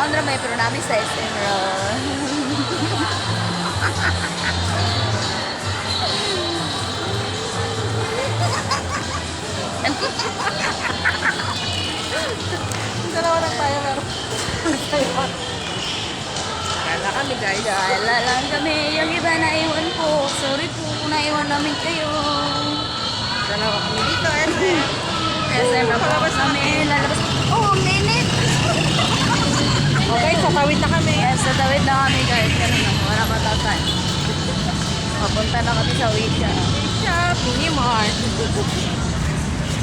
Naon ra may pero namin sa SM ro. Dalawa lang tayo pero. Kala kami guys. Gala lang kami. Yung iba naiwan po. Sorry po kung naiwan namin kayo. Dalawa kami dito. SM. SM na po kami. Lalabas. Oh, ang minute. Okay, tatawid na kami. Yes, tatawid na kami guys. Ganun lang. Wala patasan. Papunta na kami sa Wisha. Shop, Minimart.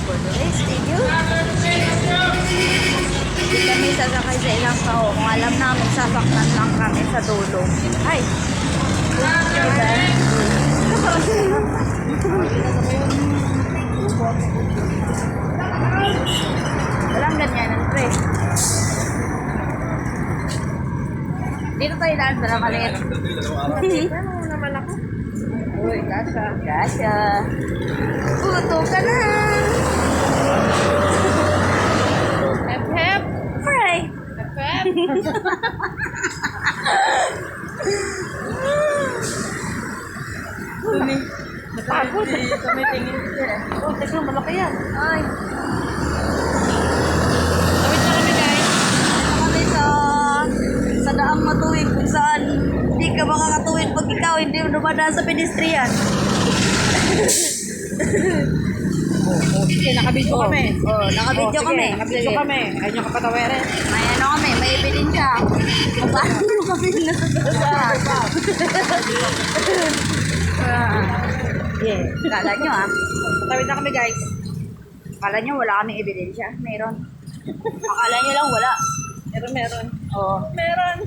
For today's video. Hindi kami sasakay sa ilang tao. Kung alam namin, sasaktan lang kami sa dulo. Ay! Diba? Walang ganyan, pre. Dito tayo daan sa maliit. Ano naman ako? Uy, Gasha. Gasha. Puto ka na. Hep, hep. Hooray! Hep, hep. Napagod. Tumitingin siya. Oh, teka, malaki yan. Ay. Tawid na kami guys. Kami sa daang matuwid kung saan hindi ka makakatuwid pag ikaw hindi mo dumadaan sa pedestrian. Okay, nakabidyo kami. Oh, nakabidyo Sige, kami. Nakabidyo kami. Ayaw nyo kapatawerin. May ano kami, may ebidensya. Kung paano mo kami nasasasa. Yeah. Kala nyo Tawid na kami guys. Kala nyo wala kaming ebidensya. Meron. Akala nyo lang wala. Meron. Oh. Meron.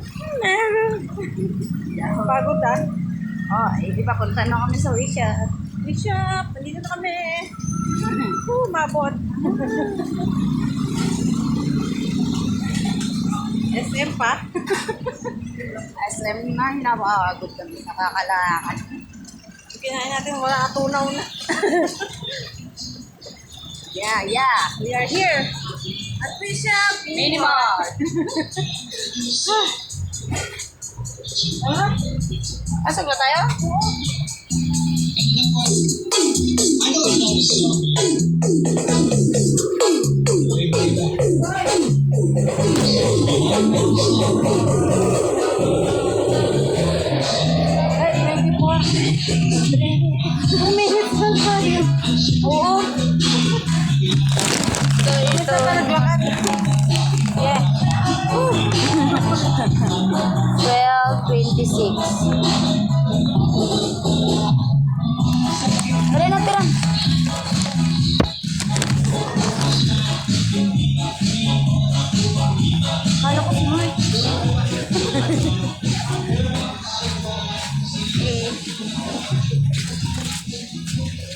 Pagod ah. Oh, di ba punta na kami sa Wisha. Bishop, nandito na kami. Mabot. SM pa. SM na, hinapagod kami. Nakakalakad. Kinain natin wala atunaw na. Yeah. We are here. At Bishop. Minimart. Asag na tayo? Ay, 24. 2 minutes lang tayo. Oo. Ito. Yeah. 12:26. Dali na, pirang. Kala ko smart.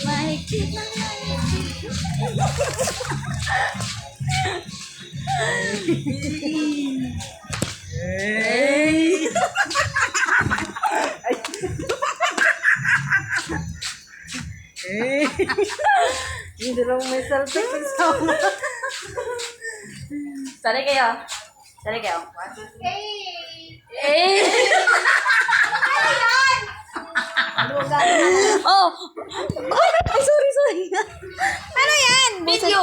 Mahigpit na Hey. Hey. Hindi lang may selfie kasama. Sali kayo. Eh! Oh! Ay, sorry. Ano yan? Video.